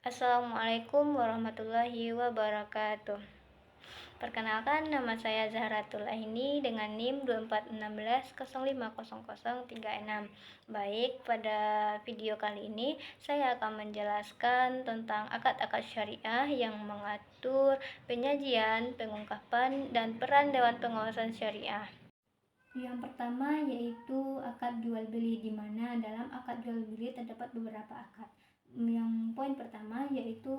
Assalamualaikum warahmatullahi wabarakatuh. Perkenalkan, nama saya Zahratul Aini dengan NIM 2416050036. Baik, pada video kali ini saya akan menjelaskan tentang akad-akad syariah yang mengatur penyajian, pengungkapan, dan peran Dewan Pengawasan Syariah. Yang pertama yaitu akad jual beli, di mana dalam akad jual beli terdapat beberapa akad. Yang poin pertama yaitu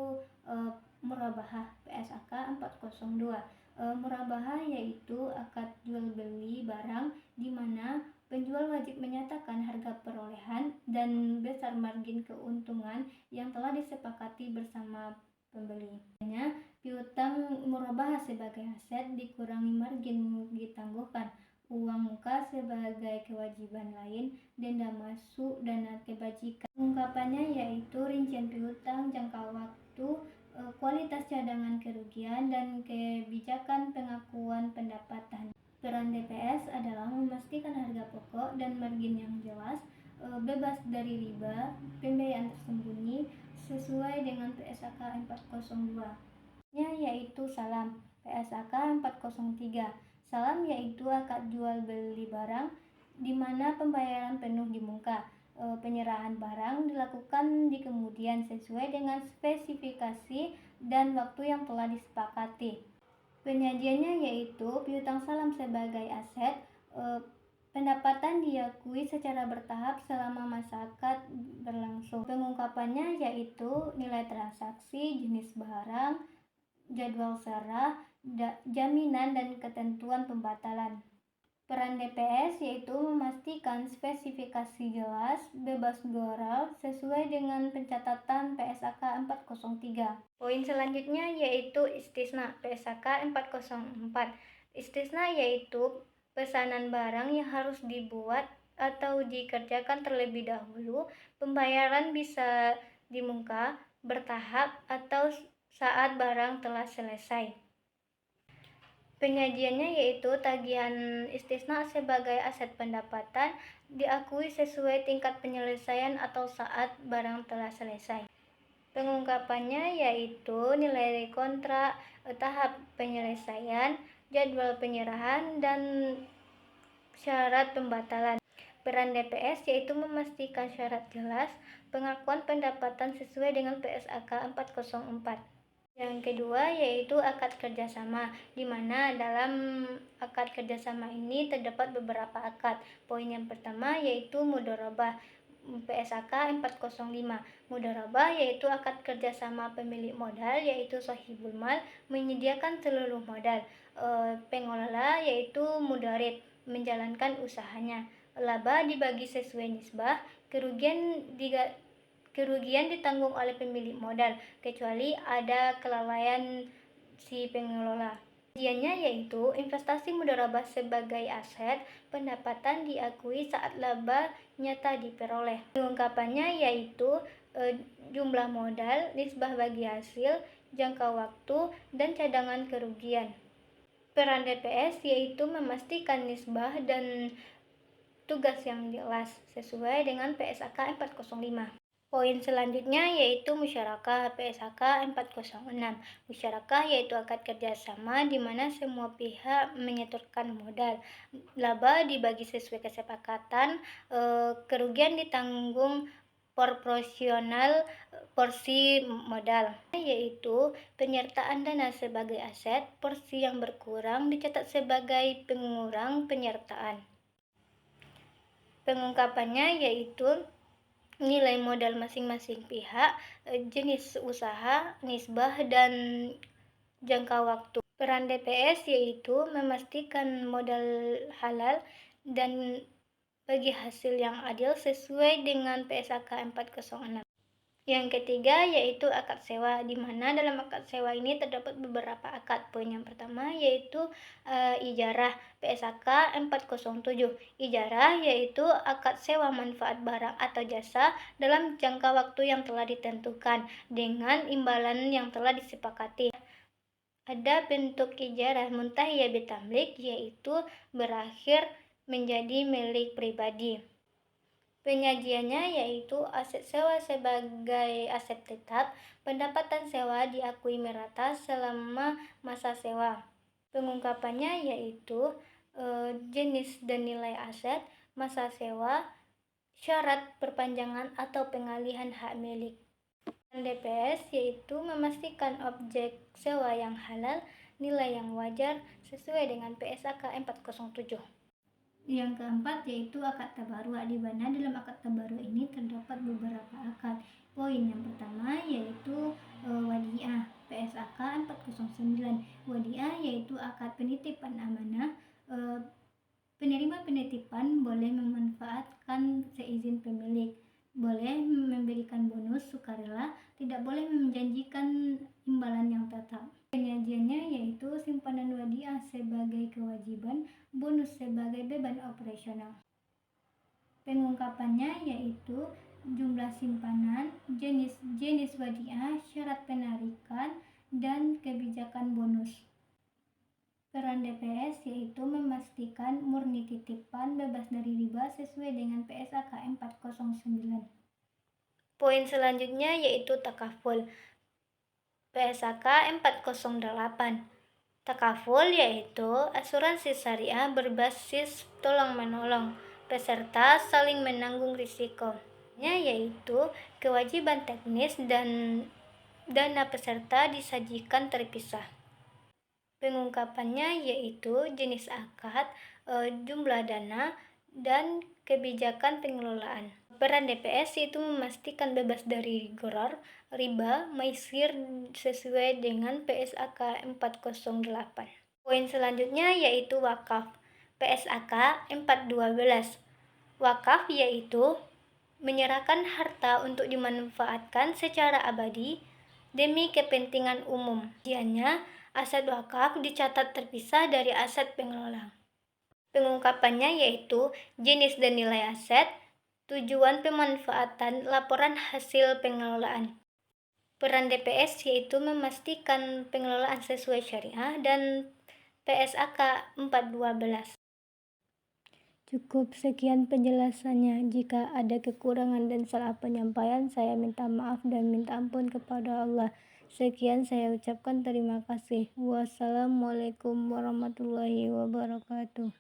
murabahah PSAK 402. Murabahah yaitu akad jual beli barang di mana penjual wajib menyatakan harga perolehan dan besar margin keuntungan yang telah disepakati bersama pembeli. Piutang murabahah sebagai aset dikurangi margin ditangguhkan, uang muka sebagai kewajiban lain, denda masuk, dana kebajikan. Ungkapannya yaitu rincian piutang, jangka waktu, kualitas cadangan kerugian, dan kebijakan pengakuan pendapatan. Peran DPS adalah memastikan harga pokok dan margin yang jelas, bebas dari riba, pembiayaan tersembunyi sesuai dengan PSAK 402. Yaitu salam PSAK 403. Salam yaitu akad jual beli barang di mana pembayaran penuh di muka. Penyerahan barang dilakukan di kemudian sesuai dengan spesifikasi dan waktu yang telah disepakati. Penyajiannya yaitu piutang salam sebagai aset, pendapatan diakui secara bertahap selama masa akad berlangsung. Pengungkapannya yaitu nilai transaksi, jenis barang, jadwal serah, jaminan, dan ketentuan pembatalan. Peran DPS yaitu memastikan spesifikasi jelas, bebas goral, sesuai dengan pencatatan PSAK 403. Poin selanjutnya yaitu istisna PSAK 404. Istisna yaitu pesanan barang yang harus dibuat atau dikerjakan terlebih dahulu. Pembayaran bisa di muka, bertahap, atau saat barang telah selesai. Penyajiannya yaitu tagihan istisna sebagai aset pendapatan diakui sesuai tingkat penyelesaian atau saat barang telah selesai. Pengungkapannya yaitu nilai kontrak, tahap penyelesaian, jadwal penyerahan, dan syarat pembatalan. Peran DPS yaitu memastikan syarat jelas, pengakuan pendapatan sesuai dengan PSAK 404. Yang kedua yaitu akad kerjasama, di mana dalam akad kerjasama ini terdapat beberapa akad. Poin yang pertama yaitu mudharabah PSAK 405. Mudharabah yaitu akad kerjasama pemilik modal yaitu sahibul mal menyediakan seluruh modal. Pengelola yaitu mudharib menjalankan usahanya. Laba dibagi sesuai nisbah, kerugian ditanggung oleh pemilik modal kecuali ada kelalaian si pengelola. Kajiannya yaitu investasi mudharabah sebagai aset pendapatan diakui saat laba nyata diperoleh. Pengungkapannya yaitu jumlah modal, nisbah bagi hasil, jangka waktu, dan cadangan kerugian. Peran DPS yaitu memastikan nisbah dan tugas yang jelas sesuai dengan PSAK 405. Poin selanjutnya yaitu musyarakah PSAK 406. Musyarakah yaitu akad kerjasama di mana semua pihak menyetorkan modal. Laba dibagi sesuai kesepakatan, kerugian ditanggung proporsional porsi modal, yaitu penyertaan dana sebagai aset, porsi yang berkurang dicatat sebagai pengurang penyertaan. Pengungkapannya yaitu nilai modal masing-masing pihak, jenis usaha, nisbah, dan jangka waktu. Peran DPS yaitu memastikan modal halal dan bagi hasil yang adil sesuai dengan PSAK 406. Yang ketiga yaitu akad sewa, di mana dalam akad sewa ini terdapat beberapa akad. Poin yang pertama yaitu ijarah PSAK 407. Ijarah yaitu akad sewa manfaat barang atau jasa dalam jangka waktu yang telah ditentukan dengan imbalan yang telah disepakati. Ada bentuk ijarah muntahiyah bitamlik, yaitu berakhir menjadi milik pribadi. Penyajiannya yaitu aset sewa sebagai aset tetap, pendapatan sewa diakui merata selama masa sewa. Pengungkapannya yaitu jenis dan nilai aset, masa sewa, syarat perpanjangan atau pengalihan hak milik. DPS yaitu memastikan objek sewa yang halal, nilai yang wajar sesuai dengan PSAK 407. Yang keempat yaitu akad tabarua, di mana dalam akad tabarua ini terdapat beberapa akad. Poin yang pertama yaitu wadiah, PSAK 409. Wadiah yaitu akad penitipan amanah. Penerima penitipan boleh memanfaatkan seizin pemilik, boleh memberikan bonus sukarela, tidak boleh menjanjikan imbalan yang tetap. Penyajiannya yaitu simpanan wadiah sebagai kewajiban, bonus sebagai beban operasional. Pengungkapannya yaitu jumlah simpanan, jenis wadiah, syarat penarikan, dan kebijakan bonus. Peran DPS yaitu memastikan murni titipan bebas dari riba sesuai dengan PSAK 409. Poin selanjutnya yaitu takaful. PSAK 408. Takaful yaitu asuransi syariah berbasis tolong-menolong, peserta saling menanggung risiko. Yaitu kewajiban teknis dan dana peserta disajikan terpisah. Pengungkapannya yaitu jenis akad, jumlah dana, dan kebijakan pengelolaan. Peran DPS yaitu memastikan bebas dari gharar, riba, maisir sesuai dengan PSAK 408. Poin selanjutnya yaitu wakaf. PSAK 412. Wakaf yaitu menyerahkan harta untuk dimanfaatkan secara abadi demi kepentingan umum. Dianya, aset wakaf dicatat terpisah dari aset pengelola. Pengungkapannya yaitu jenis dan nilai aset, tujuan pemanfaatan, laporan hasil pengelolaan. Peran DPS yaitu memastikan pengelolaan sesuai syariah dan PSAK 412. Cukup sekian penjelasannya. Jika ada kekurangan dan salah penyampaian, saya minta maaf dan minta ampun kepada Allah. Sekian saya ucapkan terima kasih. Wassalamualaikum warahmatullahi wabarakatuh.